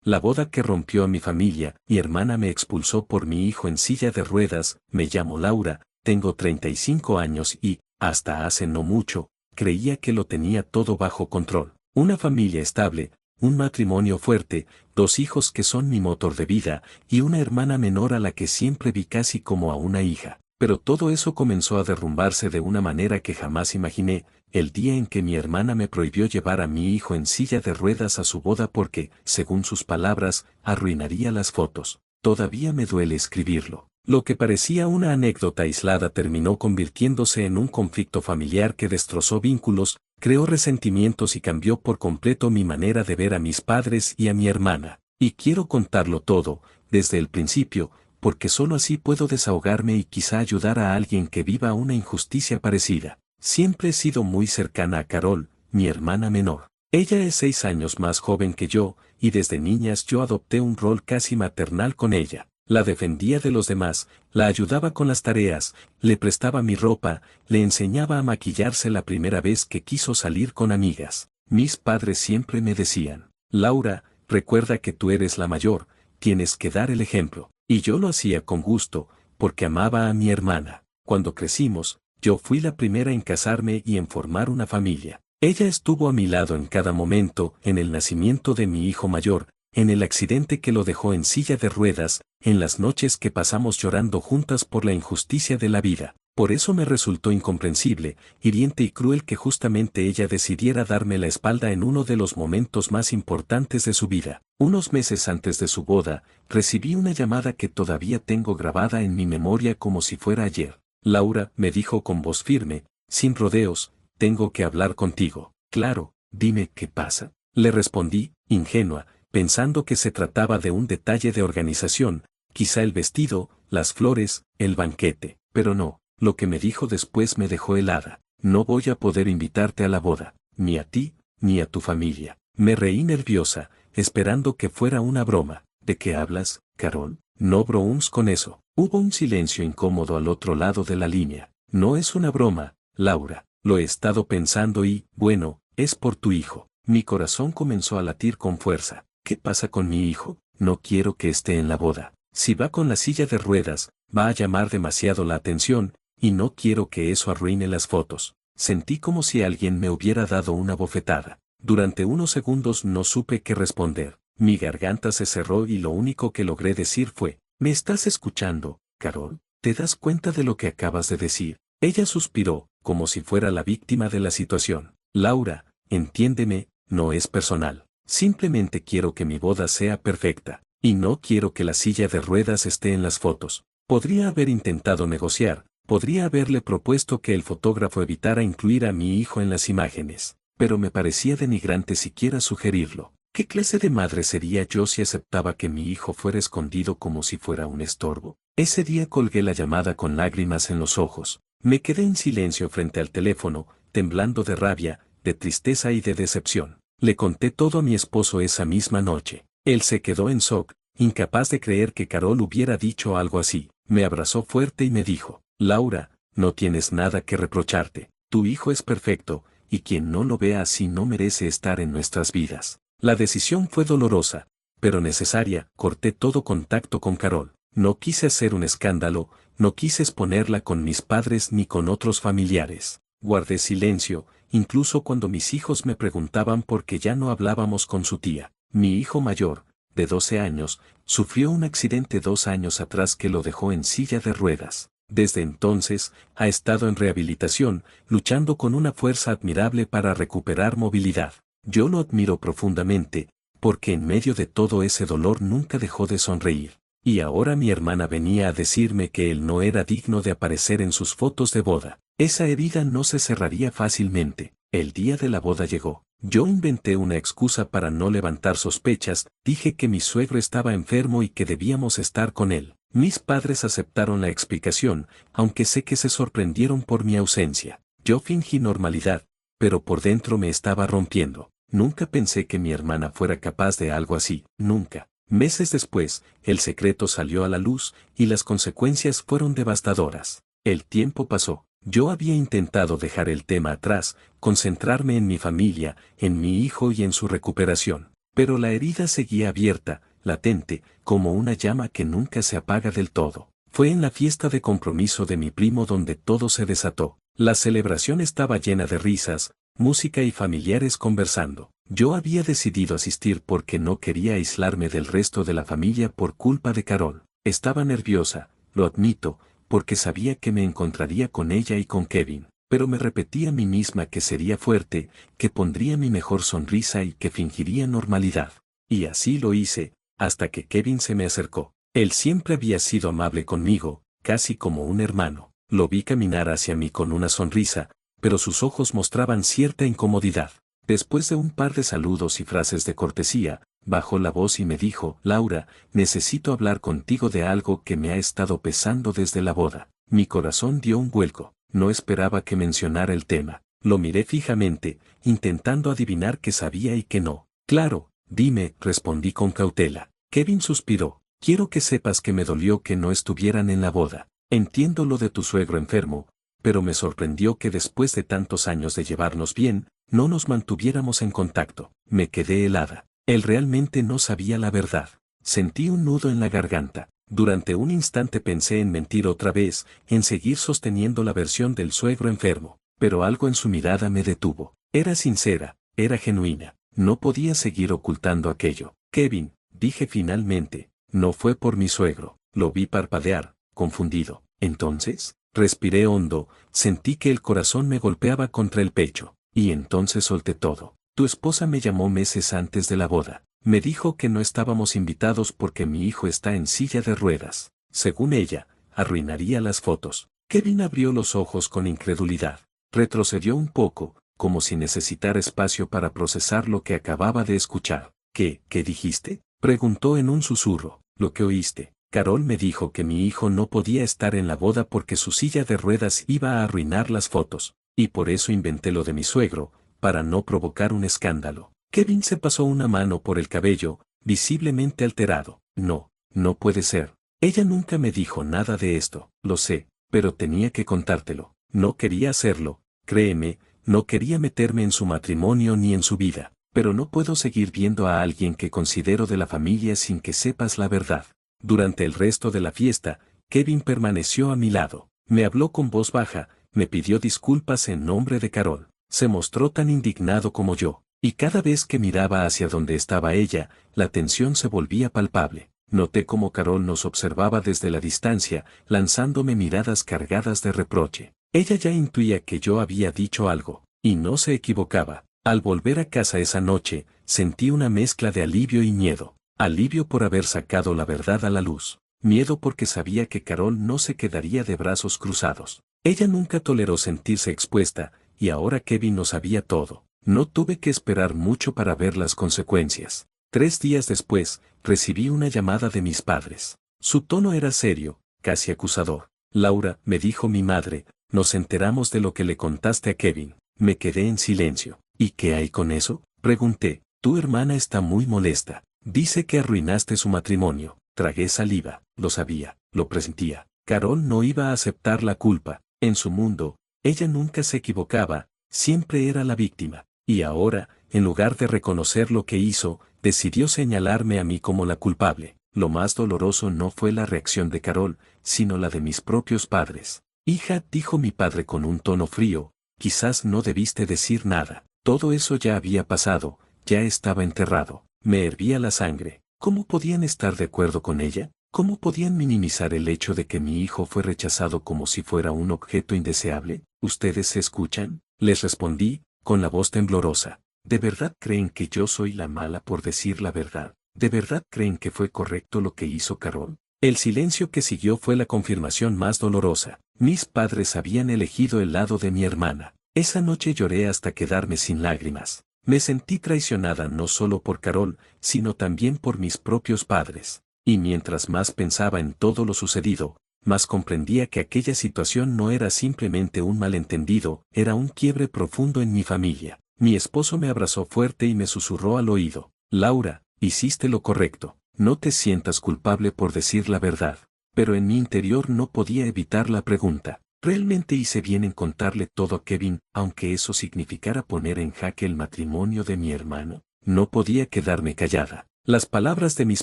La boda que rompió a mi familia, mi hermana me expulsó por mi hijo en silla de ruedas, me llamo Laura, tengo 35 años y, hasta hace no mucho, creía que lo tenía todo bajo control. Una familia estable, un matrimonio fuerte, 2 hijos que son mi motor de vida, y una hermana menor a la que siempre vi casi como a una hija. Pero todo eso comenzó a derrumbarse de una manera que jamás imaginé, el día en que mi hermana me prohibió llevar a mi hijo en silla de ruedas a su boda porque, según sus palabras, arruinaría las fotos. Todavía me duele escribirlo. Lo que parecía una anécdota aislada terminó convirtiéndose en un conflicto familiar que destrozó vínculos, creó resentimientos y cambió por completo mi manera de ver a mis padres y a mi hermana. Y quiero contarlo todo, desde el principio, porque solo así puedo desahogarme y quizá ayudar a alguien que viva una injusticia parecida. Siempre he sido muy cercana a Carol, mi hermana menor. Ella es 6 años más joven que yo, y desde niñas yo adopté un rol casi maternal con ella. La defendía de los demás, la ayudaba con las tareas, le prestaba mi ropa, le enseñaba a maquillarse la primera vez que quiso salir con amigas. Mis padres siempre me decían, Laura, recuerda que tú eres la mayor, tienes que dar el ejemplo. Y yo lo hacía con gusto, porque amaba a mi hermana. Cuando crecimos, yo fui la primera en casarme y en formar una familia. Ella estuvo a mi lado en cada momento, en el nacimiento de mi hijo mayor, en el accidente que lo dejó en silla de ruedas, en las noches que pasamos llorando juntas por la injusticia de la vida. Por eso me resultó incomprensible, hiriente y cruel que justamente ella decidiera darme la espalda en uno de los momentos más importantes de su vida. Unos meses antes de su boda, recibí una llamada que todavía tengo grabada en mi memoria como si fuera ayer. Laura, me dijo con voz firme, sin rodeos, tengo que hablar contigo. Claro, dime qué pasa. Le respondí, ingenua, pensando que se trataba de un detalle de organización, quizá el vestido, las flores, el banquete, pero no. Lo que me dijo después me dejó helada. No voy a poder invitarte a la boda, ni a ti, ni a tu familia. Me reí nerviosa, esperando que fuera una broma. ¿De qué hablas, Carol? No bromes con eso. Hubo un silencio incómodo al otro lado de la línea. No es una broma, Laura. Lo he estado pensando y, bueno, es por tu hijo. Mi corazón comenzó a latir con fuerza. ¿Qué pasa con mi hijo? No quiero que esté en la boda. Si va con la silla de ruedas, va a llamar demasiado la atención, y no quiero que eso arruine las fotos. Sentí como si alguien me hubiera dado una bofetada. Durante unos segundos no supe qué responder. Mi garganta se cerró y lo único que logré decir fue, ¿me estás escuchando, Carol? ¿Te das cuenta de lo que acabas de decir? Ella suspiró, como si fuera la víctima de la situación. Laura, entiéndeme, no es personal. Simplemente quiero que mi boda sea perfecta, y no quiero que la silla de ruedas esté en las fotos. Podría haber intentado negociar. Podría haberle propuesto que el fotógrafo evitara incluir a mi hijo en las imágenes, pero me parecía denigrante siquiera sugerirlo. ¿Qué clase de madre sería yo si aceptaba que mi hijo fuera escondido como si fuera un estorbo? Ese día colgué la llamada con lágrimas en los ojos. Me quedé en silencio frente al teléfono, temblando de rabia, de tristeza y de decepción. Le conté todo a mi esposo esa misma noche. Él se quedó en shock, incapaz de creer que Carol hubiera dicho algo así. Me abrazó fuerte y me dijo, Laura, no tienes nada que reprocharte. Tu hijo es perfecto, y quien no lo vea así no merece estar en nuestras vidas. La decisión fue dolorosa, pero necesaria. Corté todo contacto con Carol. No quise hacer un escándalo, no quise exponerla con mis padres ni con otros familiares. Guardé silencio, incluso cuando mis hijos me preguntaban por qué ya no hablábamos con su tía. Mi hijo mayor, de 12 años, sufrió un accidente 2 años atrás que lo dejó en silla de ruedas. Desde entonces, ha estado en rehabilitación, luchando con una fuerza admirable para recuperar movilidad. Yo lo admiro profundamente, porque en medio de todo ese dolor nunca dejó de sonreír. Y ahora mi hermana venía a decirme que él no era digno de aparecer en sus fotos de boda. Esa herida no se cerraría fácilmente. El día de la boda llegó. Yo inventé una excusa para no levantar sospechas, dije que mi suegro estaba enfermo y que debíamos estar con él. Mis padres aceptaron la explicación, aunque sé que se sorprendieron por mi ausencia. Yo fingí normalidad, pero por dentro me estaba rompiendo. Nunca pensé que mi hermana fuera capaz de algo así, nunca. Meses después, el secreto salió a la luz, y las consecuencias fueron devastadoras. El tiempo pasó. Yo había intentado dejar el tema atrás, concentrarme en mi familia, en mi hijo y en su recuperación. Pero la herida seguía abierta, latente, como una llama que nunca se apaga del todo. Fue en la fiesta de compromiso de mi primo donde todo se desató. La celebración estaba llena de risas, música y familiares conversando. Yo había decidido asistir porque no quería aislarme del resto de la familia por culpa de Carol. Estaba nerviosa, lo admito, porque sabía que me encontraría con ella y con Kevin, pero me repetí a mí misma que sería fuerte, que pondría mi mejor sonrisa y que fingiría normalidad. Y así lo hice, hasta que Kevin se me acercó. Él siempre había sido amable conmigo, casi como un hermano. Lo vi caminar hacia mí con una sonrisa, pero sus ojos mostraban cierta incomodidad. Después de un par de saludos y frases de cortesía, bajó la voz y me dijo: Laura, necesito hablar contigo de algo que me ha estado pesando desde la boda. Mi corazón dio un vuelco, no esperaba que mencionara el tema. Lo miré fijamente, intentando adivinar qué sabía y qué no. Claro, dime, respondí con cautela. Kevin suspiró. Quiero que sepas que me dolió que no estuvieran en la boda. Entiendo lo de tu suegro enfermo, pero me sorprendió que después de tantos años de llevarnos bien, no nos mantuviéramos en contacto. Me quedé helada. Él realmente no sabía la verdad. Sentí un nudo en la garganta. Durante un instante pensé en mentir otra vez, en seguir sosteniendo la versión del suegro enfermo, pero algo en su mirada me detuvo. Era sincera, era genuina. No podía seguir ocultando aquello. Kevin, dije finalmente, no fue por mi suegro. Lo vi parpadear, confundido. Entonces, respiré hondo, sentí que el corazón me golpeaba contra el pecho, y entonces solté todo. Tu esposa me llamó meses antes de la boda. Me dijo que no estábamos invitados porque mi hijo está en silla de ruedas. Según ella, arruinaría las fotos. Kevin abrió los ojos con incredulidad. Retrocedió un poco, como si necesitara espacio para procesar lo que acababa de escuchar. ¿Qué dijiste? Preguntó en un susurro. Lo que oíste. Carol me dijo que mi hijo no podía estar en la boda porque su silla de ruedas iba a arruinar las fotos, y por eso inventé lo de mi suegro, para no provocar un escándalo. Kevin se pasó una mano por el cabello, visiblemente alterado. No, no puede ser. Ella nunca me dijo nada de esto, lo sé, pero tenía que contártelo. No quería hacerlo, créeme, no quería meterme en su matrimonio ni en su vida, pero no puedo seguir viendo a alguien que considero de la familia sin que sepas la verdad. Durante el resto de la fiesta, Kevin permaneció a mi lado. Me habló con voz baja, me pidió disculpas en nombre de Carol. Se mostró tan indignado como yo, y cada vez que miraba hacia donde estaba ella, la tensión se volvía palpable. Noté cómo Carol nos observaba desde la distancia, lanzándome miradas cargadas de reproche. Ella ya intuía que yo había dicho algo, y no se equivocaba. Al volver a casa esa noche, sentí una mezcla de alivio y miedo. Alivio por haber sacado la verdad a la luz. Miedo porque sabía que Carol no se quedaría de brazos cruzados. Ella nunca toleró sentirse expuesta, y ahora Kevin lo sabía todo. No tuve que esperar mucho para ver las consecuencias. 3 días después, recibí una llamada de mis padres. Su tono era serio, casi acusador. Laura, me dijo mi madre, nos enteramos de lo que le contaste a Kevin. Me quedé en silencio. ¿Y qué hay con eso? Pregunté. Tu hermana está muy molesta. Dice que arruinaste su matrimonio. Tragué saliva. Lo sabía, lo presentía. Carol no iba a aceptar la culpa. En su mundo, ella nunca se equivocaba, siempre era la víctima. Y ahora, en lugar de reconocer lo que hizo, decidió señalarme a mí como la culpable. Lo más doloroso no fue la reacción de Carol, sino la de mis propios padres. Hija, dijo mi padre con un tono frío, quizás no debiste decir nada. Todo eso ya había pasado, ya estaba enterrado. Me hervía la sangre. ¿Cómo podían estar de acuerdo con ella? ¿Cómo podían minimizar el hecho de que mi hijo fue rechazado como si fuera un objeto indeseable? ¿Ustedes se escuchan? Les respondí, con la voz temblorosa. ¿De verdad creen que yo soy la mala por decir la verdad? ¿De verdad creen que fue correcto lo que hizo Carol? El silencio que siguió fue la confirmación más dolorosa. Mis padres habían elegido el lado de mi hermana. Esa noche lloré hasta quedarme sin lágrimas. Me sentí traicionada no solo por Carol, sino también por mis propios padres. Y mientras más pensaba en todo lo sucedido, más comprendía que aquella situación no era simplemente un malentendido, era un quiebre profundo en mi familia. Mi esposo me abrazó fuerte y me susurró al oído. Laura, hiciste lo correcto. No te sientas culpable por decir la verdad. Pero en mi interior no podía evitar la pregunta. ¿Realmente hice bien en contarle todo a Kevin, aunque eso significara poner en jaque el matrimonio de mi hermano? no podía quedarme callada. Las palabras de mis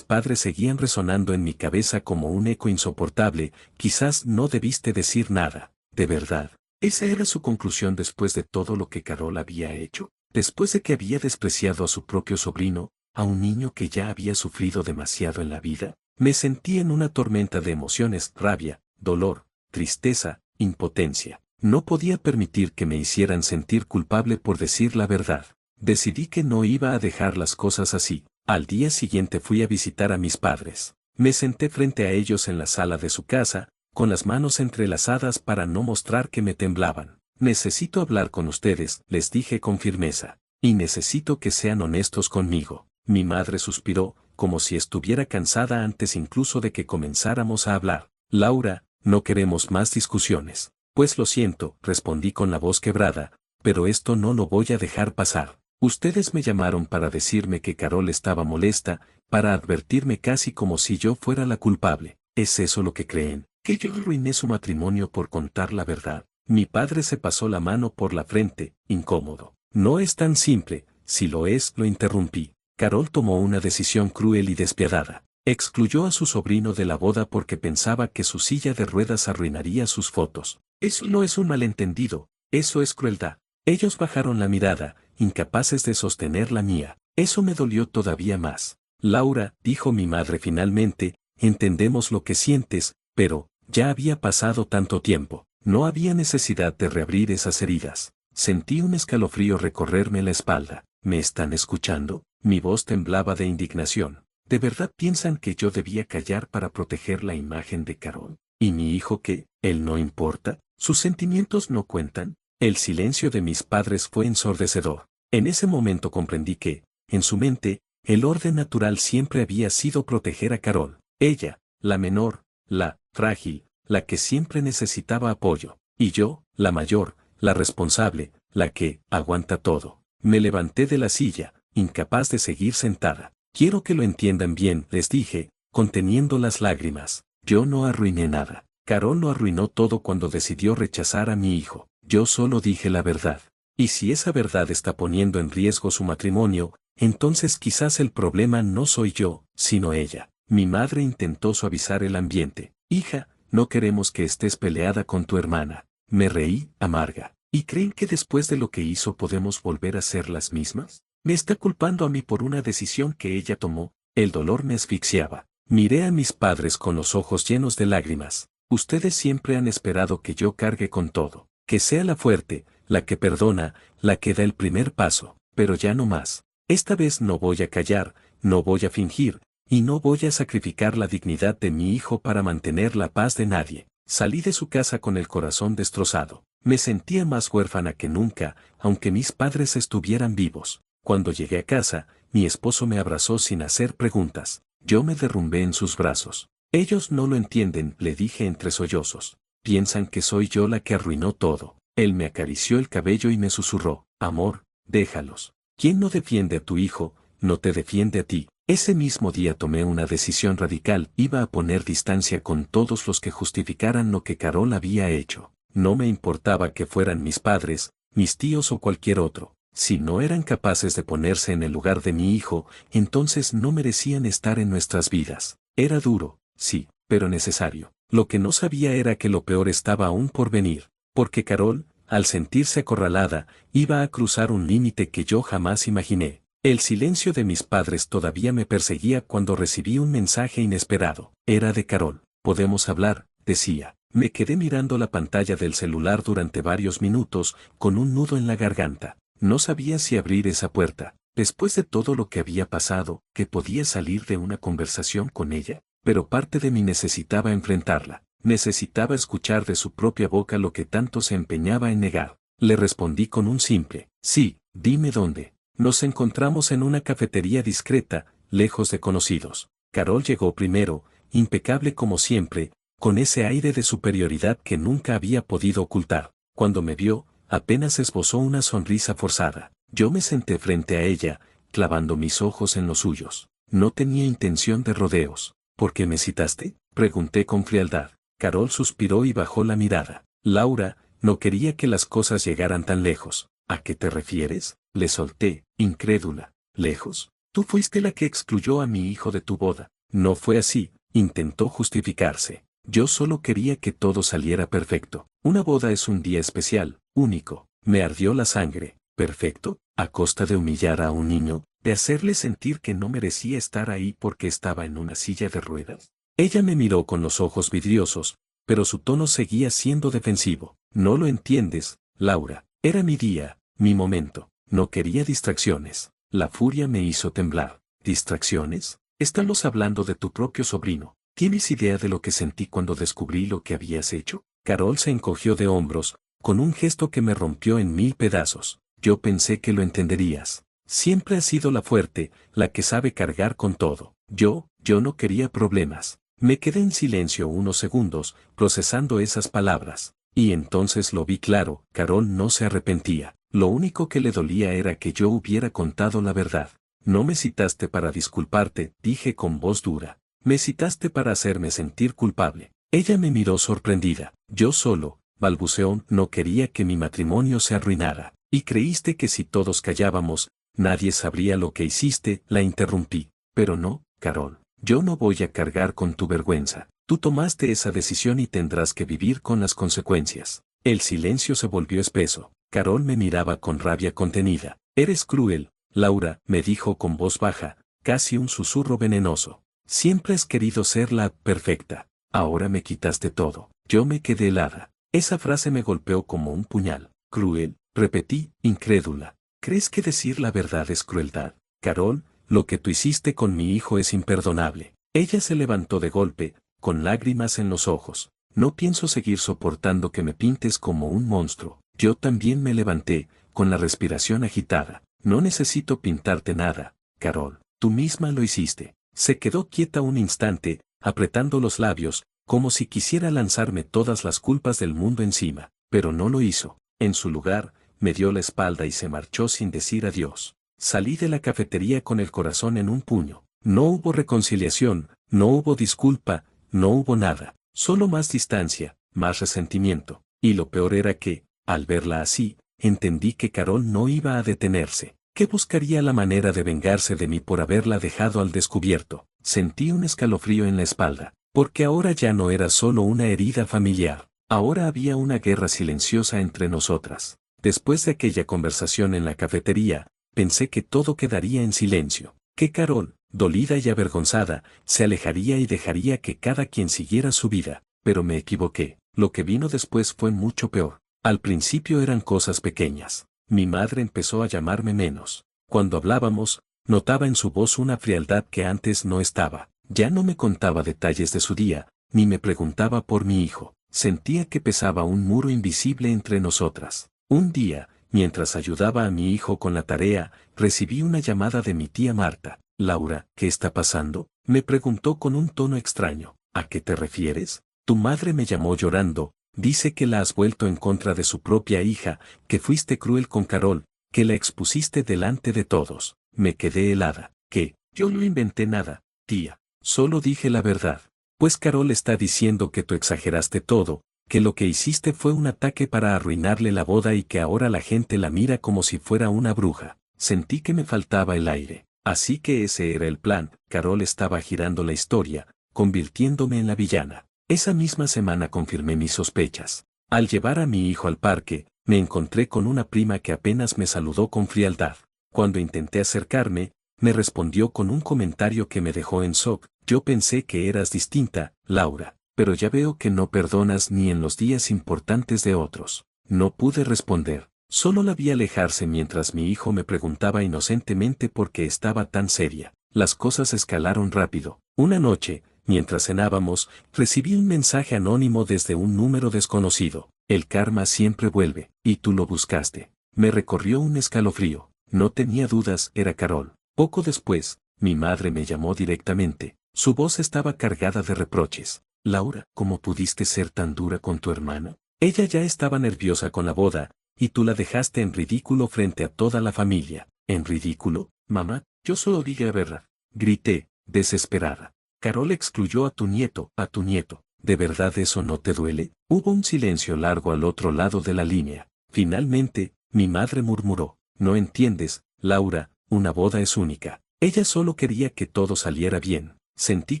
padres seguían resonando en mi cabeza como un eco insoportable. Quizás no debiste decir nada, de verdad. Esa era su conclusión después de todo lo que Carol había hecho. Después de que había despreciado a su propio sobrino, a un niño que ya había sufrido demasiado en la vida, me sentí en una tormenta de emociones, rabia, dolor, tristeza, impotencia. No podía permitir que me hicieran sentir culpable por decir la verdad. Decidí que no iba a dejar las cosas así. Al día siguiente fui a visitar a mis padres. Me senté frente a ellos en la sala de su casa, con las manos entrelazadas para no mostrar que me temblaban. Necesito hablar con ustedes, les dije con firmeza. Y necesito que sean honestos conmigo. Mi madre suspiró, como si estuviera cansada antes incluso de que comenzáramos a hablar. Laura, no queremos más discusiones. Pues lo siento, respondí con la voz quebrada, pero esto no lo voy a dejar pasar. Ustedes me llamaron para decirme que Carol estaba molesta, para advertirme casi como si yo fuera la culpable. ¿Es eso lo que creen? ¿Que yo arruiné su matrimonio por contar la verdad? Mi padre se pasó la mano por la frente, incómodo. No es tan simple, si lo es, lo interrumpí. Carol tomó una decisión cruel y despiadada. Excluyó a su sobrino de la boda porque pensaba que su silla de ruedas arruinaría sus fotos. Eso no es un malentendido, eso es crueldad. Ellos bajaron la mirada, incapaces de sostener la mía. Eso me dolió todavía más. Laura, dijo mi madre finalmente, entendemos lo que sientes, pero, ya había pasado tanto tiempo. No había necesidad de reabrir esas heridas. Sentí un escalofrío recorrerme la espalda. ¿Me están escuchando? Mi voz temblaba de indignación. ¿De verdad piensan que yo debía callar para proteger la imagen de Carol? ¿Y mi hijo qué? ¿Él no importa? ¿Sus sentimientos no cuentan? El silencio de mis padres fue ensordecedor. En ese momento comprendí que, en su mente, el orden natural siempre había sido proteger a Carol. Ella, la menor, la frágil, la que siempre necesitaba apoyo. Y yo, la mayor, la responsable, la que aguanta todo. Me levanté de la silla, incapaz de seguir sentada. Quiero que lo entiendan bien, les dije, conteniendo las lágrimas. Yo no arruiné nada. Carol lo arruinó todo cuando decidió rechazar a mi hijo. Yo solo dije la verdad. Y si esa verdad está poniendo en riesgo su matrimonio, entonces quizás el problema no soy yo, sino ella. Mi madre intentó suavizar el ambiente. Hija, no queremos que estés peleada con tu hermana. Me reí, amarga. ¿Y creen que después de lo que hizo podemos volver a ser las mismas? Me está culpando a mí por una decisión que ella tomó. El dolor me asfixiaba. Miré a mis padres con los ojos llenos de lágrimas. Ustedes siempre han esperado que yo cargue con todo. Que sea la fuerte, la que perdona, la que da el primer paso, pero ya no más. Esta vez no voy a callar, no voy a fingir, y no voy a sacrificar la dignidad de mi hijo para mantener la paz de nadie. Salí de su casa con el corazón destrozado. Me sentía más huérfana que nunca, aunque mis padres estuvieran vivos. Cuando llegué a casa, mi esposo me abrazó sin hacer preguntas. Yo me derrumbé en sus brazos. Ellos no lo entienden, le dije entre sollozos. Piensan que soy yo la que arruinó todo. Él me acarició el cabello y me susurró, amor, déjalos. ¿Quién no defiende a tu hijo, no te defiende a ti? Ese mismo día tomé una decisión radical, iba a poner distancia con todos los que justificaran lo que Carol había hecho. No me importaba que fueran mis padres, mis tíos o cualquier otro. Si no eran capaces de ponerse en el lugar de mi hijo, entonces no merecían estar en nuestras vidas. Era duro, sí, pero necesario. Lo que no sabía era que lo peor estaba aún por venir, porque Carol, al sentirse acorralada, iba a cruzar un límite que yo jamás imaginé. El silencio de mis padres todavía me perseguía cuando recibí un mensaje inesperado. Era de Carol. Podemos hablar, decía. Me quedé mirando la pantalla del celular durante varios minutos, con un nudo en la garganta. No sabía si abrir esa puerta. Después de todo lo que había pasado, que podía salir de una conversación con ella, pero parte de mí necesitaba enfrentarla. Necesitaba escuchar de su propia boca lo que tanto se empeñaba en negar. Le respondí con un simple, sí, dime dónde. Nos encontramos en una cafetería discreta, lejos de conocidos. Carol llegó primero, impecable como siempre, con ese aire de superioridad que nunca había podido ocultar. Cuando me vio, apenas esbozó una sonrisa forzada. Yo me senté frente a ella, clavando mis ojos en los suyos. No tenía intención de rodeos. ¿Por qué me citaste?, pregunté con frialdad. Carol suspiró y bajó la mirada. Laura, no quería que las cosas llegaran tan lejos. ¿A qué te refieres?, le solté, incrédula. ¿Lejos? Tú fuiste la que excluyó a mi hijo de tu boda. No fue así, intentó justificarse. Yo solo quería que todo saliera perfecto. Una boda es un día especial, único. Me ardió la sangre. ¿Perfecto? ¿A costa de humillar a un niño? ¿De hacerle sentir que no merecía estar ahí porque estaba en una silla de ruedas? Ella me miró con los ojos vidriosos, pero su tono seguía siendo defensivo. No lo entiendes, Laura. Era mi día, mi momento. No quería distracciones. La furia me hizo temblar. ¿Distracciones? Estamos hablando de tu propio sobrino. ¿Tienes idea de lo que sentí cuando descubrí lo que habías hecho? Carol se encogió de hombros, con un gesto que me rompió en 1000 pedazos. Yo pensé que lo entenderías. Siempre has sido la fuerte, la que sabe cargar con todo. Yo no quería problemas. Me quedé en silencio unos segundos, procesando esas palabras. Y entonces lo vi claro, Carol no se arrepentía. Lo único que le dolía era que yo hubiera contado la verdad. No me citaste para disculparte, dije con voz dura. Me citaste para hacerme sentir culpable. Ella me miró sorprendida. Yo solo, balbuceó, no quería que mi matrimonio se arruinara. Y creíste que si todos callábamos, nadie sabría lo que hiciste, la interrumpí. Pero no, Carol. Yo no voy a cargar con tu vergüenza. Tú tomaste esa decisión y tendrás que vivir con las consecuencias. El silencio se volvió espeso. Carol me miraba con rabia contenida. Eres cruel, Laura, me dijo con voz baja, casi un susurro venenoso. Siempre has querido ser la perfecta. Ahora me quitaste todo. Yo me quedé helada. Esa frase me golpeó como un puñal. Cruel, repetí, incrédula. ¿Crees que decir la verdad es crueldad? Carol, lo que tú hiciste con mi hijo es imperdonable. Ella se levantó de golpe, con lágrimas en los ojos. No pienso seguir soportando que me pintes como un monstruo. Yo también me levanté, con la respiración agitada. No necesito pintarte nada, Carol. Tú misma lo hiciste. Se quedó quieta un instante, apretando los labios, como si quisiera lanzarme todas las culpas del mundo encima, pero no lo hizo. En su lugar, me dio la espalda y se marchó sin decir adiós. Salí de la cafetería con el corazón en un puño. No hubo reconciliación, no hubo disculpa, no hubo nada. Solo más distancia, más resentimiento. Y lo peor era que, al verla así, entendí que Carol no iba a detenerse, que buscaría la manera de vengarse de mí por haberla dejado al descubierto. Sentí un escalofrío en la espalda, porque ahora ya no era solo una herida familiar, ahora había una guerra silenciosa entre nosotras. Después de aquella conversación en la cafetería, pensé que todo quedaría en silencio, que Carol, dolida y avergonzada, se alejaría y dejaría que cada quien siguiera su vida, pero me equivoqué. Lo que vino después fue mucho peor. Al principio eran cosas pequeñas. Mi madre empezó a llamarme menos. Cuando hablábamos, notaba en su voz una frialdad que antes no estaba. Ya no me contaba detalles de su día, ni me preguntaba por mi hijo. Sentía que pesaba un muro invisible entre nosotras. Un día, mientras ayudaba a mi hijo con la tarea, recibí una llamada de mi tía Marta. Laura, ¿qué está pasando? Me preguntó con un tono extraño. ¿A qué te refieres? Tu madre me llamó llorando. Dice que la has vuelto en contra de su propia hija, que fuiste cruel con Carol, que la expusiste delante de todos. Me quedé helada. ¿Qué? Yo no inventé nada, tía. Solo dije la verdad. Pues Carol está diciendo que tú exageraste todo, que lo que hiciste fue un ataque para arruinarle la boda y que ahora la gente la mira como si fuera una bruja. Sentí que me faltaba el aire. Así que ese era el plan. Carol estaba girando la historia, convirtiéndome en la villana. Esa misma semana confirmé mis sospechas. Al llevar a mi hijo al parque, me encontré con una prima que apenas me saludó con frialdad. Cuando intenté acercarme, me respondió con un comentario que me dejó en shock. Yo pensé que eras distinta, Laura, pero ya veo que no perdonas ni en los días importantes de otros. No pude responder. Solo la vi alejarse mientras mi hijo me preguntaba inocentemente por qué estaba tan seria. Las cosas escalaron rápido. Una noche, mientras cenábamos, recibí un mensaje anónimo desde un número desconocido. El karma siempre vuelve, y tú lo buscaste. Me recorrió un escalofrío. No tenía dudas, era Carol. Poco después, mi madre me llamó directamente. Su voz estaba cargada de reproches. Laura, ¿cómo pudiste ser tan dura con tu hermana? Ella ya estaba nerviosa con la boda, y tú la dejaste en ridículo frente a toda la familia. ¿En ridículo, mamá? Yo solo dije la verdad. Grité, desesperada. Carol excluyó a tu nieto, a tu nieto. ¿De verdad eso no te duele? Hubo un silencio largo al otro lado de la línea. Finalmente, mi madre murmuró. No entiendes, Laura, una boda es única. Ella solo quería que todo saliera bien. Sentí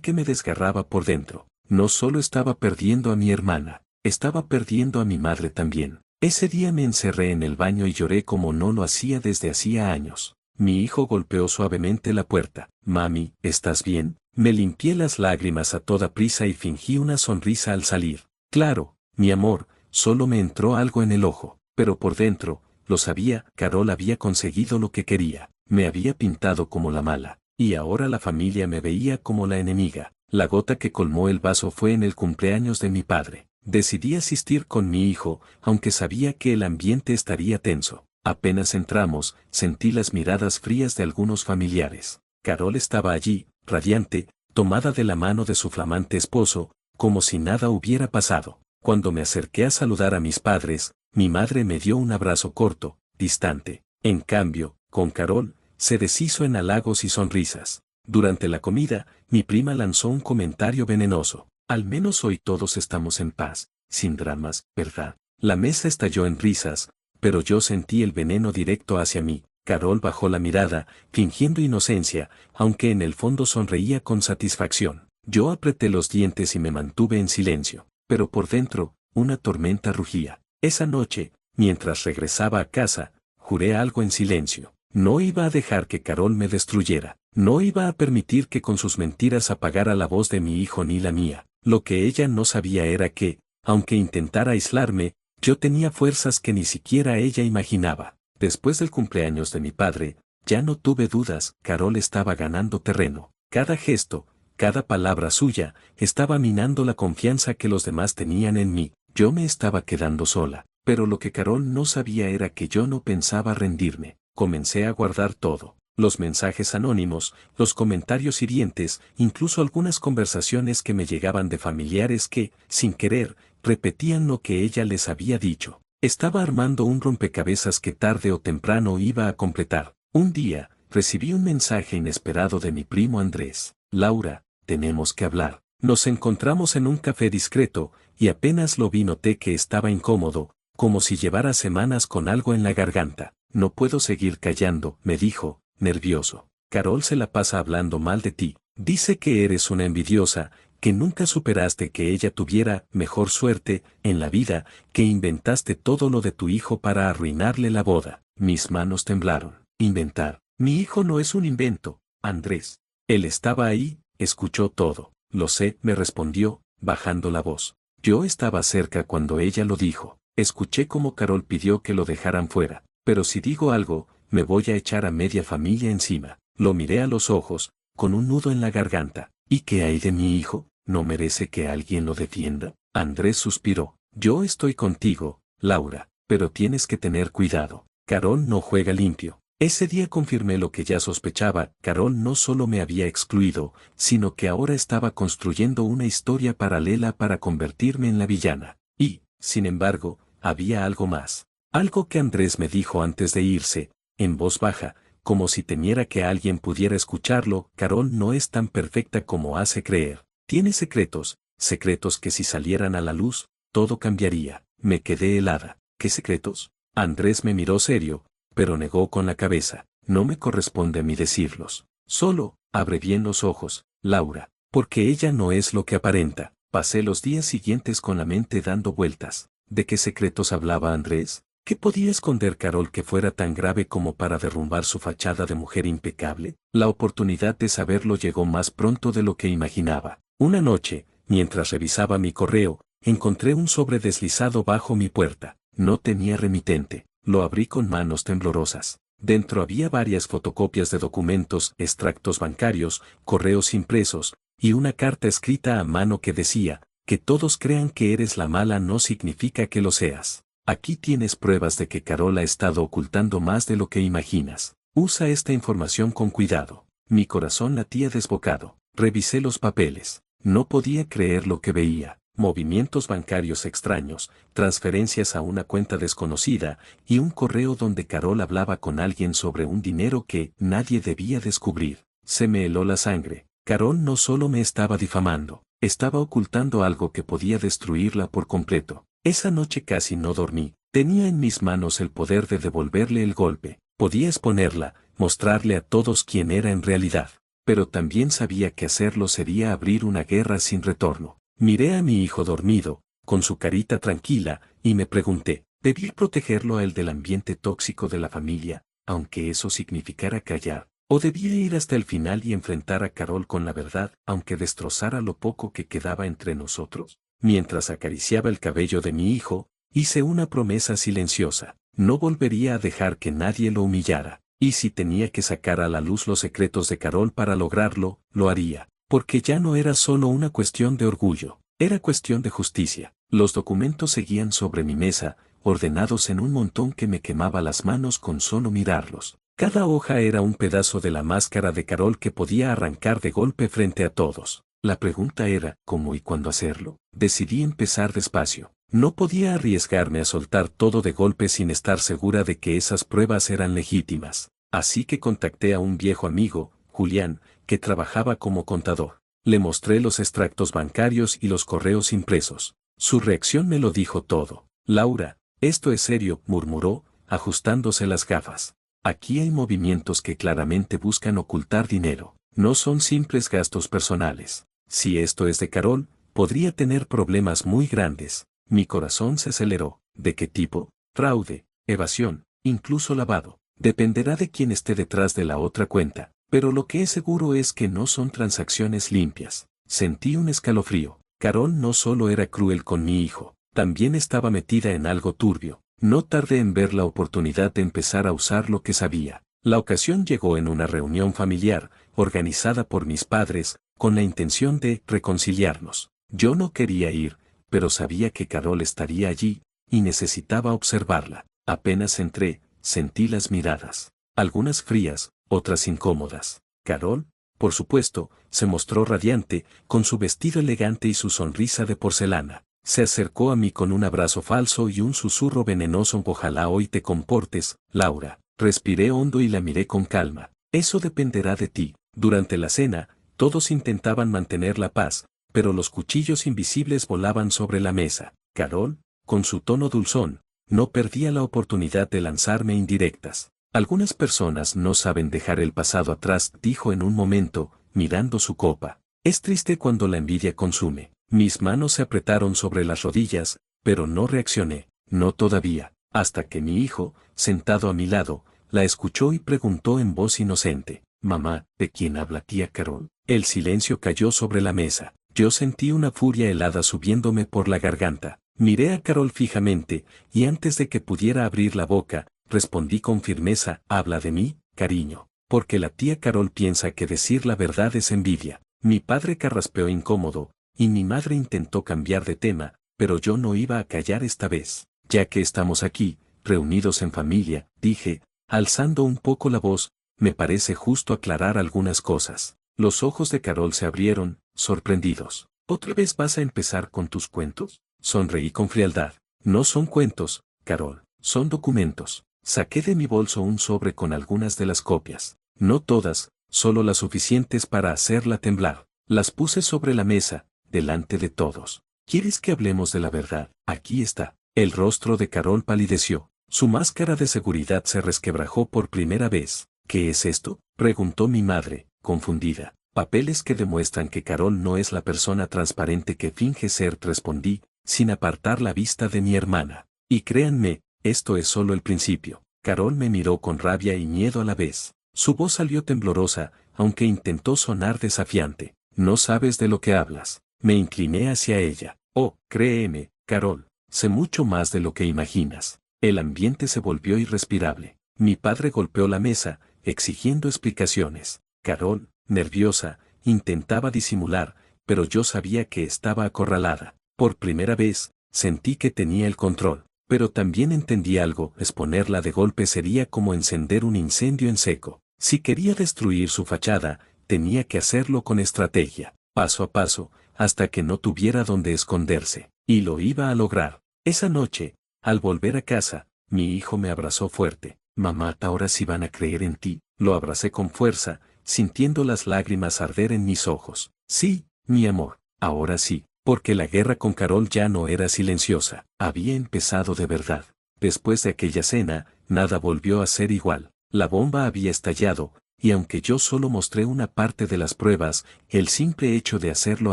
que me desgarraba por dentro. No solo estaba perdiendo a mi hermana, estaba perdiendo a mi madre también. Ese día me encerré en el baño y lloré como no lo hacía desde hacía años. Mi hijo golpeó suavemente la puerta. Mami, ¿estás bien? Me limpié las lágrimas a toda prisa y fingí una sonrisa al salir. Claro, mi amor, solo me entró algo en el ojo, pero por dentro, lo sabía, Carol había conseguido lo que quería. Me había pintado como la mala, y ahora la familia me veía como la enemiga. La gota que colmó el vaso fue en el cumpleaños de mi padre. Decidí asistir con mi hijo, aunque sabía que el ambiente estaría tenso. Apenas entramos, sentí las miradas frías de algunos familiares. Carol estaba allí, radiante, tomada de la mano de su flamante esposo, como si nada hubiera pasado. Cuando me acerqué a saludar a mis padres, mi madre me dio un abrazo corto, distante. En cambio, con Carol, se deshizo en halagos y sonrisas. Durante la comida, mi prima lanzó un comentario venenoso. Al menos hoy todos estamos en paz, sin dramas, ¿verdad? La mesa estalló en risas, pero yo sentí el veneno directo hacia mí. Carol bajó la mirada, fingiendo inocencia, aunque en el fondo sonreía con satisfacción. Yo apreté los dientes y me mantuve en silencio, pero por dentro, una tormenta rugía. Esa noche, mientras regresaba a casa, juré algo en silencio. No iba a dejar que Carol me destruyera. No iba a permitir que con sus mentiras apagara la voz de mi hijo ni la mía. Lo que ella no sabía era que, aunque intentara aislarme, yo tenía fuerzas que ni siquiera ella imaginaba. Después del cumpleaños de mi padre, ya no tuve dudas, Carol estaba ganando terreno. Cada gesto, cada palabra suya, estaba minando la confianza que los demás tenían en mí. Yo me estaba quedando sola, pero lo que Carol no sabía era que yo no pensaba rendirme. Comencé a guardar todo. Los mensajes anónimos, los comentarios hirientes, incluso algunas conversaciones que me llegaban de familiares que, sin querer, repetían lo que ella les había dicho. Estaba armando un rompecabezas que tarde o temprano iba a completar. Un día, recibí un mensaje inesperado de mi primo Andrés. Laura, tenemos que hablar. Nos encontramos en un café discreto, y apenas lo vi noté que estaba incómodo, como si llevara semanas con algo en la garganta. No puedo seguir callando, me dijo, nervioso. Carol se la pasa hablando mal de ti. Dice que eres una envidiosa, que nunca superaste que ella tuviera mejor suerte en la vida, que inventaste todo lo de tu hijo para arruinarle la boda. Mis manos temblaron. Inventar. Mi hijo no es un invento, Andrés. Él estaba ahí, escuchó todo. Lo sé, me respondió, bajando la voz. Yo estaba cerca cuando ella lo dijo. Escuché cómo Carol pidió que lo dejaran fuera. Pero si digo algo, me voy a echar a media familia encima. Lo miré a los ojos, con un nudo en la garganta. ¿Y qué hay de mi hijo? ¿No merece que alguien lo defienda? Andrés suspiró. Yo estoy contigo, Laura, pero tienes que tener cuidado. Carol no juega limpio. Ese día confirmé lo que ya sospechaba. Carol no solo me había excluido, sino que ahora estaba construyendo una historia paralela para convertirme en la villana. Y, sin embargo, había algo más. Algo que Andrés me dijo antes de irse, en voz baja, como si temiera que alguien pudiera escucharlo. Carol no es tan perfecta como hace creer. Tiene secretos, secretos que si salieran a la luz, todo cambiaría. Me quedé helada. ¿Qué secretos? Andrés me miró serio, pero negó con la cabeza. No me corresponde a mí decirlos. Solo, abre bien los ojos, Laura, porque ella no es lo que aparenta. Pasé los días siguientes con la mente dando vueltas. ¿De qué secretos hablaba Andrés? ¿Qué podía esconder Carol que fuera tan grave como para derrumbar su fachada de mujer impecable? La oportunidad de saberlo llegó más pronto de lo que imaginaba. Una noche, mientras revisaba mi correo, encontré un sobre deslizado bajo mi puerta. No tenía remitente. Lo abrí con manos temblorosas. Dentro había varias fotocopias de documentos, extractos bancarios, correos impresos, y una carta escrita a mano que decía, que todos crean que eres la mala no significa que lo seas. Aquí tienes pruebas de que Carol ha estado ocultando más de lo que imaginas. Usa esta información con cuidado. Mi corazón latía desbocado. Revisé los papeles. No podía creer lo que veía. Movimientos bancarios extraños, transferencias a una cuenta desconocida, y un correo donde Carol hablaba con alguien sobre un dinero que nadie debía descubrir. Se me heló la sangre. Carol no solo me estaba difamando, estaba ocultando algo que podía destruirla por completo. Esa noche casi no dormí. Tenía en mis manos el poder de devolverle el golpe. Podía exponerla, mostrarle a todos quién era en realidad. Pero también sabía que hacerlo sería abrir una guerra sin retorno. Miré a mi hijo dormido, con su carita tranquila, y me pregunté, ¿debí protegerlo a él del ambiente tóxico de la familia, aunque eso significara callar? ¿O debía ir hasta el final y enfrentar a Carol con la verdad, aunque destrozara lo poco que quedaba entre nosotros? Mientras acariciaba el cabello de mi hijo, hice una promesa silenciosa. No volvería a dejar que nadie lo humillara. Y si tenía que sacar a la luz los secretos de Carol para lograrlo, lo haría. Porque ya no era solo una cuestión de orgullo, era cuestión de justicia. Los documentos seguían sobre mi mesa, ordenados en un montón que me quemaba las manos con solo mirarlos. Cada hoja era un pedazo de la máscara de Carol que podía arrancar de golpe frente a todos. La pregunta era, ¿cómo y cuándo hacerlo? Decidí empezar despacio. No podía arriesgarme a soltar todo de golpe sin estar segura de que esas pruebas eran legítimas. Así que contacté a un viejo amigo, Julián, que trabajaba como contador. Le mostré los extractos bancarios y los correos impresos. Su reacción me lo dijo todo. Laura, esto es serio, murmuró, ajustándose las gafas. Aquí hay movimientos que claramente buscan ocultar dinero. No son simples gastos personales. Si esto es de Carol, podría tener problemas muy grandes. Mi corazón se aceleró. ¿De qué tipo? Fraude, evasión, incluso lavado. Dependerá de quién esté detrás de la otra cuenta. Pero lo que es seguro es que no son transacciones limpias. Sentí un escalofrío. Carol no solo era cruel con mi hijo, también estaba metida en algo turbio. No tardé en ver la oportunidad de empezar a usar lo que sabía. La ocasión llegó en una reunión familiar, organizada por mis padres, con la intención de reconciliarnos. Yo no quería ir, pero sabía que Carol estaría allí, y necesitaba observarla. Apenas entré, sentí las miradas. Algunas frías, otras incómodas. Carol, por supuesto, se mostró radiante, con su vestido elegante y su sonrisa de porcelana. Se acercó a mí con un abrazo falso y un susurro venenoso. Ojalá hoy te comportes, Laura. Respiré hondo y la miré con calma. Eso dependerá de ti. Durante la cena, todos intentaban mantener la paz, pero los cuchillos invisibles volaban sobre la mesa. Carol, con su tono dulzón, no perdía la oportunidad de lanzarme indirectas. Algunas personas no saben dejar el pasado atrás, dijo en un momento, mirando su copa. Es triste cuando la envidia consume. Mis manos se apretaron sobre las rodillas, pero no reaccioné, no todavía, hasta que mi hijo, sentado a mi lado, la escuchó y preguntó en voz inocente, «Mamá, ¿de quién habla tía Carol?» El silencio cayó sobre la mesa. Yo sentí una furia helada subiéndome por la garganta. Miré a Carol fijamente, y antes de que pudiera abrir la boca, respondí con firmeza, «Habla de mí, cariño, porque la tía Carol piensa que decir la verdad es envidia». Mi padre carraspeó incómodo, y mi madre intentó cambiar de tema, pero yo no iba a callar esta vez. Ya que estamos aquí, reunidos en familia, dije, alzando un poco la voz, me parece justo aclarar algunas cosas. Los ojos de Carol se abrieron, sorprendidos. ¿Otra vez vas a empezar con tus cuentos? Sonreí con frialdad. No son cuentos, Carol, son documentos. Saqué de mi bolso un sobre con algunas de las copias. No todas, solo las suficientes para hacerla temblar. Las puse sobre la mesa, delante de todos. ¿Quieres que hablemos de la verdad? Aquí está. El rostro de Carol palideció. Su máscara de seguridad se resquebrajó por primera vez. ¿Qué es esto?, preguntó mi madre, confundida. Papeles que demuestran que Carol no es la persona transparente que finge ser, respondí, sin apartar la vista de mi hermana. Y créanme, esto es solo el principio. Carol me miró con rabia y miedo a la vez. Su voz salió temblorosa, aunque intentó sonar desafiante. No sabes de lo que hablas. Me incliné hacia ella. Oh, créeme, Carol, sé mucho más de lo que imaginas. El ambiente se volvió irrespirable. Mi padre golpeó la mesa, exigiendo explicaciones. Carol, nerviosa, intentaba disimular, pero yo sabía que estaba acorralada. Por primera vez, sentí que tenía el control. Pero también entendí algo, exponerla de golpe sería como encender un incendio en seco. Si quería destruir su fachada, tenía que hacerlo con estrategia, paso a paso, hasta que no tuviera donde esconderse. Y lo iba a lograr. Esa noche, al volver a casa, mi hijo me abrazó fuerte. Mamá, ahora sí van a creer en ti. Lo abracé con fuerza, sintiendo las lágrimas arder en mis ojos. Sí, mi amor, ahora sí, porque la guerra con Carol ya no era silenciosa, había empezado de verdad. Después de aquella cena, nada volvió a ser igual. La bomba había estallado, y aunque yo solo mostré una parte de las pruebas, el simple hecho de hacerlo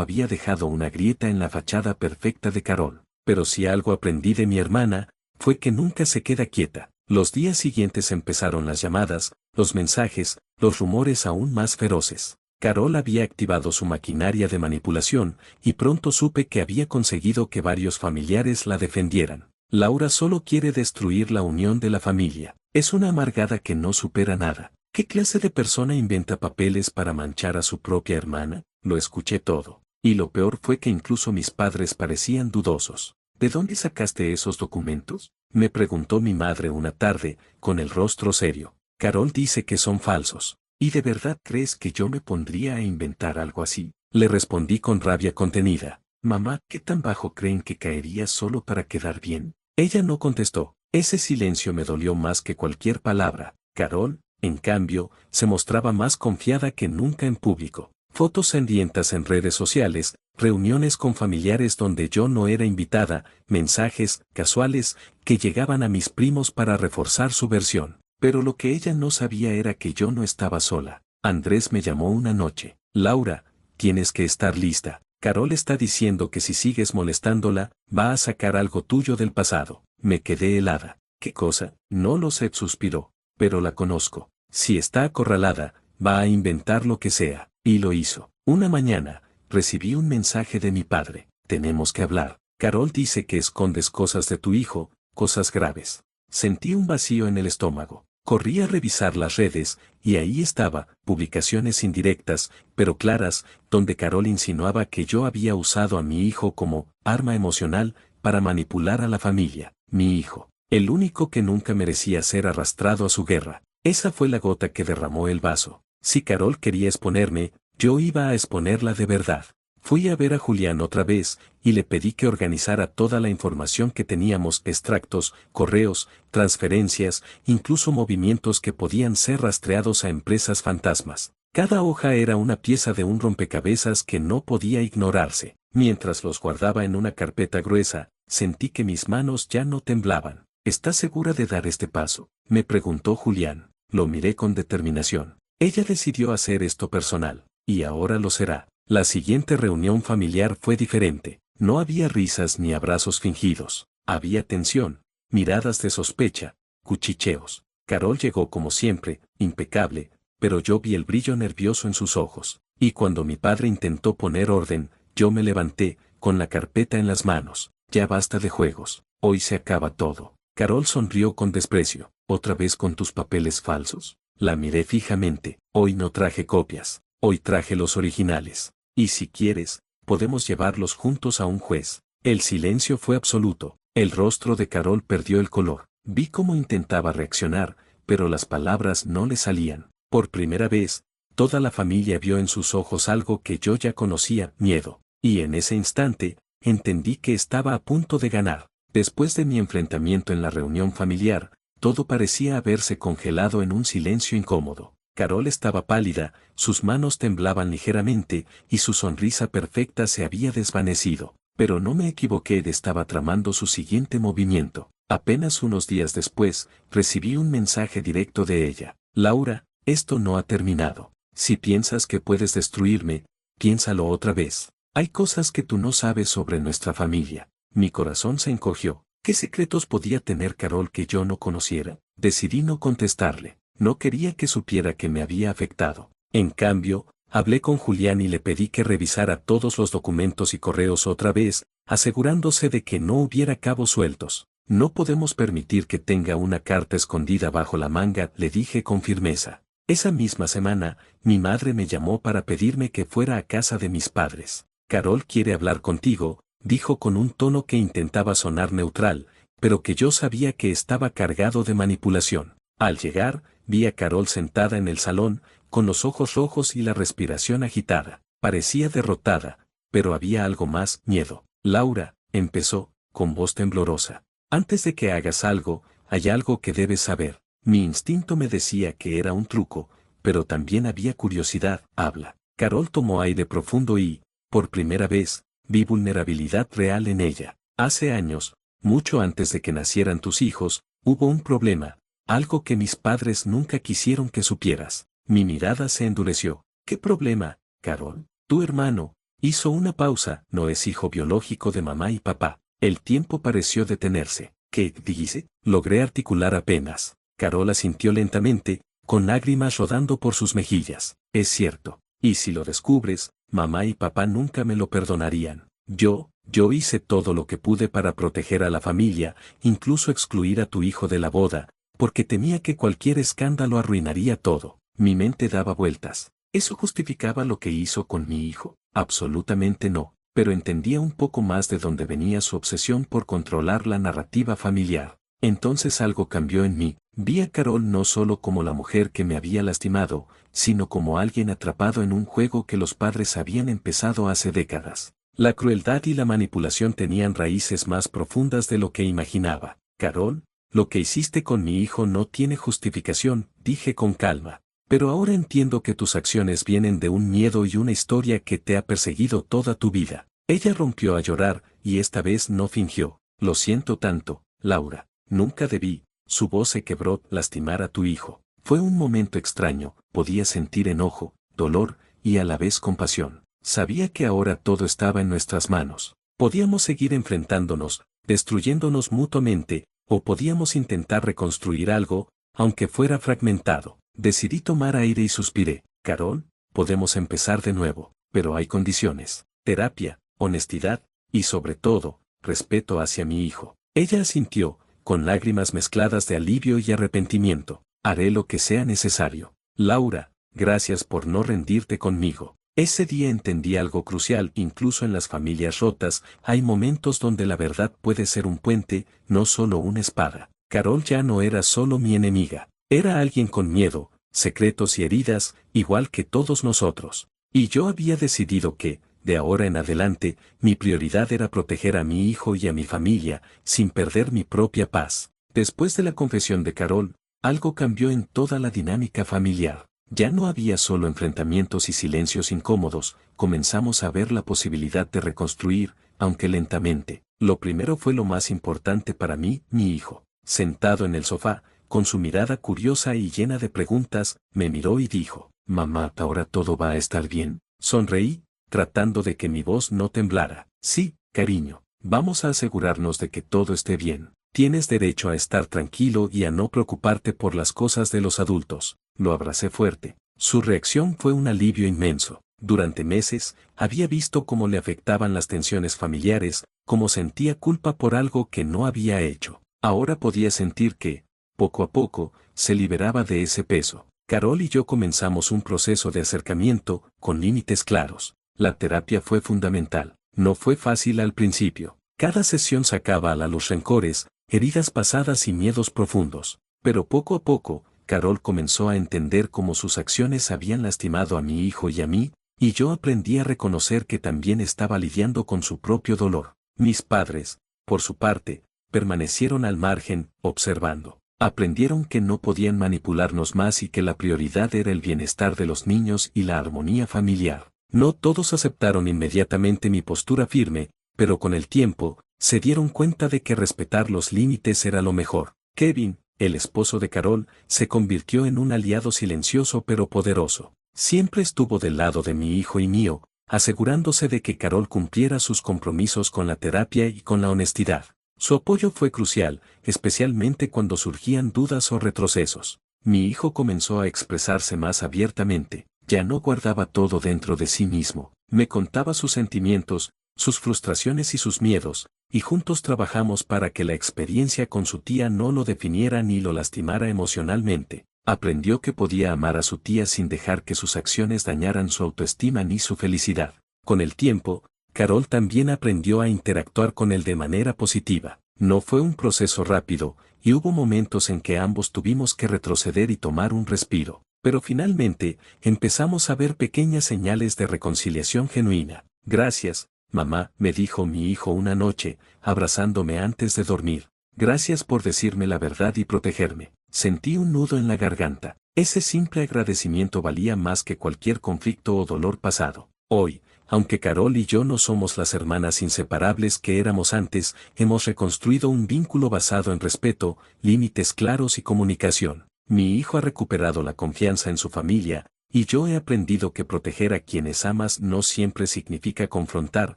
había dejado una grieta en la fachada perfecta de Carol. Pero si algo aprendí de mi hermana, fue que nunca se queda quieta. Los días siguientes empezaron las llamadas, los mensajes, los rumores aún más feroces. Carol había activado su maquinaria de manipulación, y pronto supe que había conseguido que varios familiares la defendieran. Laura solo quiere destruir la unión de la familia. Es una amargada que no supera nada. ¿Qué clase de persona inventa papeles para manchar a su propia hermana? Lo escuché todo. Y lo peor fue que incluso mis padres parecían dudosos. ¿De dónde sacaste esos documentos?, me preguntó mi madre una tarde, con el rostro serio. Carol dice que son falsos. ¿Y de verdad crees que yo me pondría a inventar algo así? Le respondí con rabia contenida. Mamá, ¿qué tan bajo creen que caería solo para quedar bien? Ella no contestó. Ese silencio me dolió más que cualquier palabra. Carol, en cambio, se mostraba más confiada que nunca en público. Fotos sangrientas en redes sociales, reuniones con familiares donde yo no era invitada, mensajes casuales que llegaban a mis primos para reforzar su versión. Pero lo que ella no sabía era que yo no estaba sola. Andrés me llamó una noche. Laura, tienes que estar lista. Carol está diciendo que si sigues molestándola, va a sacar algo tuyo del pasado. Me quedé helada. ¿Qué cosa? No lo sé, suspiró. Pero la conozco. Si está acorralada, va a inventar lo que sea. Y lo hizo. Una mañana, recibí un mensaje de mi padre. Tenemos que hablar. Carol dice que escondes cosas de tu hijo, cosas graves. Sentí un vacío en el estómago. Corrí a revisar las redes, y ahí estaba, publicaciones indirectas, pero claras, donde Carol insinuaba que yo había usado a mi hijo como arma emocional para manipular a la familia. Mi hijo, el único que nunca merecía ser arrastrado a su guerra. Esa fue la gota que derramó el vaso. Si Carol quería exponerme, yo iba a exponerla de verdad. Fui a ver a Julián otra vez, y le pedí que organizara toda la información que teníamos, extractos, correos, transferencias, incluso movimientos que podían ser rastreados a empresas fantasmas. Cada hoja era una pieza de un rompecabezas que no podía ignorarse. Mientras los guardaba en una carpeta gruesa, sentí que mis manos ya no temblaban. ¿Estás segura de dar este paso?, me preguntó Julián. Lo miré con determinación. Ella decidió hacer esto personal, y ahora lo será. La siguiente reunión familiar fue diferente. No había risas ni abrazos fingidos. Había tensión, miradas de sospecha, cuchicheos. Carol llegó como siempre, impecable, pero yo vi el brillo nervioso en sus ojos. Y cuando mi padre intentó poner orden, yo me levanté, con la carpeta en las manos. Ya basta de juegos. Hoy se acaba todo. Carol sonrió con desprecio. ¿Otra vez con tus papeles falsos? La miré fijamente. Hoy no traje copias. Hoy traje los originales. Y si quieres, podemos llevarlos juntos a un juez. El silencio fue absoluto. El rostro de Carol perdió el color. Vi cómo intentaba reaccionar, pero las palabras no le salían. Por primera vez, toda la familia vio en sus ojos algo que yo ya conocía, miedo. Y en ese instante, entendí que estaba a punto de ganar. Después de mi enfrentamiento en la reunión familiar, todo parecía haberse congelado en un silencio incómodo. Carol estaba pálida, sus manos temblaban ligeramente, y su sonrisa perfecta se había desvanecido. Pero no me equivoqué, estaba tramando su siguiente movimiento. Apenas unos días después, recibí un mensaje directo de ella. Laura, esto no ha terminado. Si piensas que puedes destruirme, piénsalo otra vez. Hay cosas que tú no sabes sobre nuestra familia. Mi corazón se encogió. ¿Qué secretos podía tener Carol que yo no conociera? Decidí no contestarle. No quería que supiera que me había afectado. En cambio, hablé con Julián y le pedí que revisara todos los documentos y correos otra vez, asegurándose de que no hubiera cabos sueltos. No podemos permitir que tenga una carta escondida bajo la manga, le dije con firmeza. Esa misma semana, mi madre me llamó para pedirme que fuera a casa de mis padres. Carol quiere hablar contigo, dijo con un tono que intentaba sonar neutral, pero que yo sabía que estaba cargado de manipulación. Al llegar, vi a Carol sentada en el salón, con los ojos rojos y la respiración agitada. Parecía derrotada, pero había algo más, miedo. Laura, empezó, con voz temblorosa. Antes de que hagas algo, hay algo que debes saber. Mi instinto me decía que era un truco, pero también había curiosidad. Habla. Carol tomó aire profundo y, por primera vez, vi vulnerabilidad real en ella. Hace años, mucho antes de que nacieran tus hijos, hubo un problema. algo que mis padres nunca quisieron que supieras. Mi mirada se endureció. ¿Qué problema, Carol? Tu hermano hizo una pausa, no es hijo biológico de mamá y papá. El tiempo pareció detenerse. ¿Qué dice? Logré articular apenas. Carol asintió lentamente, con lágrimas rodando por sus mejillas. Es cierto. Y si lo descubres, mamá y papá nunca me lo perdonarían. Yo hice todo lo que pude para proteger a la familia, incluso excluir a tu hijo de la boda, porque temía que cualquier escándalo arruinaría todo. Mi mente daba vueltas. ¿Eso justificaba lo que hizo con mi hijo? Absolutamente no, pero entendía un poco más de dónde venía su obsesión por controlar la narrativa familiar. Entonces algo cambió en mí. Vi a Carol no solo como la mujer que me había lastimado, sino como alguien atrapado en un juego que los padres habían empezado hace décadas. La crueldad y la manipulación tenían raíces más profundas de lo que imaginaba. Carol, lo que hiciste con mi hijo no tiene justificación, dije con calma. Pero ahora entiendo que tus acciones vienen de un miedo y una historia que te ha perseguido toda tu vida. Ella rompió a llorar, y esta vez no fingió. Lo siento tanto, Laura. Nunca debí. Su voz se quebró, lastimar a tu hijo. Fue un momento extraño, podía sentir enojo, dolor, y a la vez compasión. Sabía que ahora todo estaba en nuestras manos. Podíamos seguir enfrentándonos, destruyéndonos mutuamente, o podíamos intentar reconstruir algo, aunque fuera fragmentado. Decidí tomar aire y suspiré. Carol, podemos empezar de nuevo, pero hay condiciones. Terapia, honestidad, y sobre todo, respeto hacia mi hijo. Ella asintió, con lágrimas mezcladas de alivio y arrepentimiento. Haré lo que sea necesario. Laura, gracias por no rendirte conmigo. Ese día entendí algo crucial, incluso en las familias rotas, hay momentos donde la verdad puede ser un puente, no solo una espada. Carol ya no era solo mi enemiga. Era alguien con miedo, secretos y heridas, igual que todos nosotros. Y yo había decidido que, de ahora en adelante, mi prioridad era proteger a mi hijo y a mi familia, sin perder mi propia paz. Después de la confesión de Carol, algo cambió en toda la dinámica familiar. Ya no había solo enfrentamientos y silencios incómodos, comenzamos a ver la posibilidad de reconstruir, aunque lentamente. Lo primero fue lo más importante para mí, mi hijo. Sentado en el sofá, con su mirada curiosa y llena de preguntas, me miró y dijo, «Mamá, ahora todo va a estar bien». Sonreí, tratando de que mi voz no temblara. «Sí, cariño, vamos a asegurarnos de que todo esté bien. Tienes derecho a estar tranquilo y a no preocuparte por las cosas de los adultos». Lo abracé fuerte. Su reacción fue un alivio inmenso. Durante meses, había visto cómo le afectaban las tensiones familiares, cómo sentía culpa por algo que no había hecho. Ahora podía sentir que, poco a poco, se liberaba de ese peso. Carol y yo comenzamos un proceso de acercamiento, con límites claros. La terapia fue fundamental. No fue fácil al principio. Cada sesión sacaba a la luz rencores, heridas pasadas y miedos profundos. Pero poco a poco, Carol comenzó a entender cómo sus acciones habían lastimado a mi hijo y a mí, y yo aprendí a reconocer que también estaba lidiando con su propio dolor. Mis padres, por su parte, permanecieron al margen, observando. Aprendieron que no podían manipularnos más y que la prioridad era el bienestar de los niños y la armonía familiar. No todos aceptaron inmediatamente mi postura firme, pero con el tiempo, se dieron cuenta de que respetar los límites era lo mejor. Kevin, el esposo de Carol, se convirtió en un aliado silencioso pero poderoso. Siempre estuvo del lado de mi hijo y mío, asegurándose de que Carol cumpliera sus compromisos con la terapia y con la honestidad. Su apoyo fue crucial, especialmente cuando surgían dudas o retrocesos. Mi hijo comenzó a expresarse más abiertamente, ya no guardaba todo dentro de sí mismo, me contaba sus sentimientos, sus frustraciones y sus miedos, y juntos trabajamos para que la experiencia con su tía no lo definiera ni lo lastimara emocionalmente. Aprendió que podía amar a su tía sin dejar que sus acciones dañaran su autoestima ni su felicidad. Con el tiempo, Carol también aprendió a interactuar con él de manera positiva. No fue un proceso rápido, y hubo momentos en que ambos tuvimos que retroceder y tomar un respiro. Pero finalmente, empezamos a ver pequeñas señales de reconciliación genuina. «Gracias, mamá», me dijo mi hijo una noche, abrazándome antes de dormir. «Gracias por decirme la verdad y protegerme». Sentí un nudo en la garganta. Ese simple agradecimiento valía más que cualquier conflicto o dolor pasado. Hoy, aunque Carol y yo no somos las hermanas inseparables que éramos antes, hemos reconstruido un vínculo basado en respeto, límites claros y comunicación. Mi hijo ha recuperado la confianza en su familia, y yo he aprendido que proteger a quienes amas no siempre significa confrontar,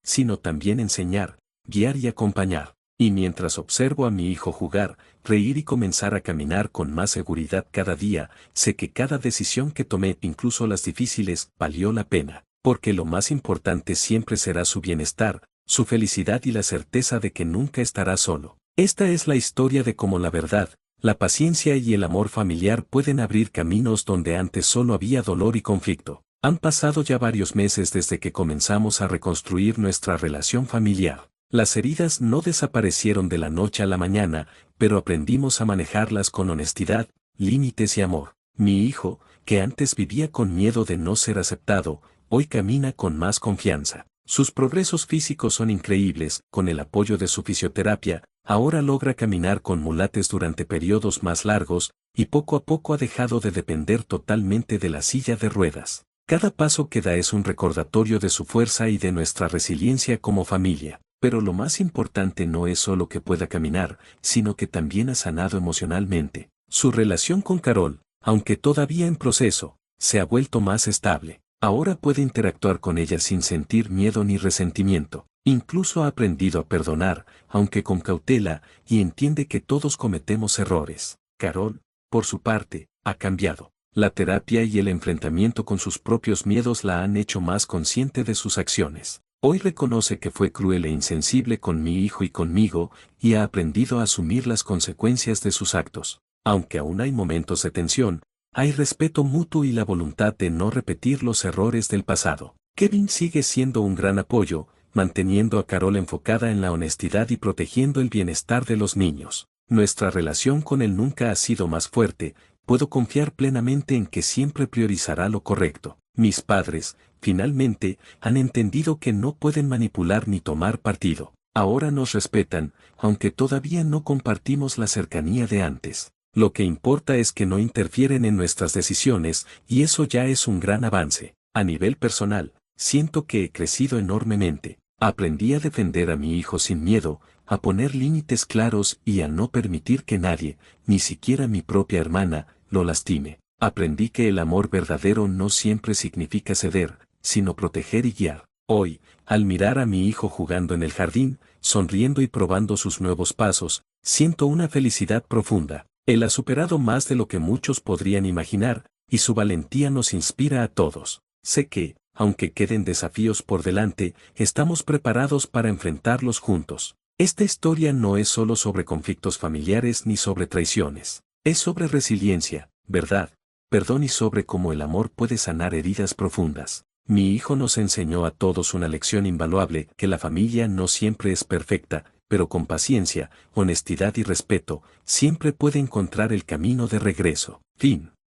sino también enseñar, guiar y acompañar. Y mientras observo a mi hijo jugar, reír y comenzar a caminar con más seguridad cada día, sé que cada decisión que tomé, incluso las difíciles, valió la pena, porque lo más importante siempre será su bienestar, su felicidad y la certeza de que nunca estará solo. Esta es la historia de cómo la verdad, la paciencia y el amor familiar pueden abrir caminos donde antes solo había dolor y conflicto. Han pasado ya varios meses desde que comenzamos a reconstruir nuestra relación familiar. Las heridas no desaparecieron de la noche a la mañana, pero aprendimos a manejarlas con honestidad, límites y amor. Mi hijo, que antes vivía con miedo de no ser aceptado, hoy camina con más confianza. Sus progresos físicos son increíbles, con el apoyo de su fisioterapia, ahora logra caminar con mulates durante periodos más largos, y poco a poco ha dejado de depender totalmente de la silla de ruedas. Cada paso que da es un recordatorio de su fuerza y de nuestra resiliencia como familia. Pero lo más importante no es solo que pueda caminar, sino que también ha sanado emocionalmente. Su relación con Carol, aunque todavía en proceso, se ha vuelto más estable. Ahora puede interactuar con ella sin sentir miedo ni resentimiento. Incluso ha aprendido a perdonar, aunque con cautela, y entiende que todos cometemos errores. Carol, por su parte, ha cambiado. La terapia y el enfrentamiento con sus propios miedos la han hecho más consciente de sus acciones. Hoy reconoce que fue cruel e insensible con mi hijo y conmigo, y ha aprendido a asumir las consecuencias de sus actos. Aunque aún hay momentos de tensión, hay respeto mutuo y la voluntad de no repetir los errores del pasado. Kevin sigue siendo un gran apoyo, manteniendo a Carol enfocada en la honestidad y protegiendo el bienestar de los niños. Nuestra relación con él nunca ha sido más fuerte, puedo confiar plenamente en que siempre priorizará lo correcto. Mis padres, finalmente, han entendido que no pueden manipular ni tomar partido. Ahora nos respetan, aunque todavía no compartimos la cercanía de antes. Lo que importa es que no interfieren en nuestras decisiones, y eso ya es un gran avance. A nivel personal, siento que he crecido enormemente. Aprendí a defender a mi hijo sin miedo, a poner límites claros y a no permitir que nadie, ni siquiera mi propia hermana, lo lastime. Aprendí que el amor verdadero no siempre significa ceder, sino proteger y guiar. Hoy, al mirar a mi hijo jugando en el jardín, sonriendo y probando sus nuevos pasos, siento una felicidad profunda. Él ha superado más de lo que muchos podrían imaginar, y su valentía nos inspira a todos. Sé que, aunque queden desafíos por delante, estamos preparados para enfrentarlos juntos. Esta historia no es solo sobre conflictos familiares ni sobre traiciones. Es sobre resiliencia, verdad, perdón y sobre cómo el amor puede sanar heridas profundas. Mi hijo nos enseñó a todos una lección invaluable, que la familia no siempre es perfecta, pero con paciencia, honestidad y respeto, siempre puede encontrar el camino de regreso. Fin.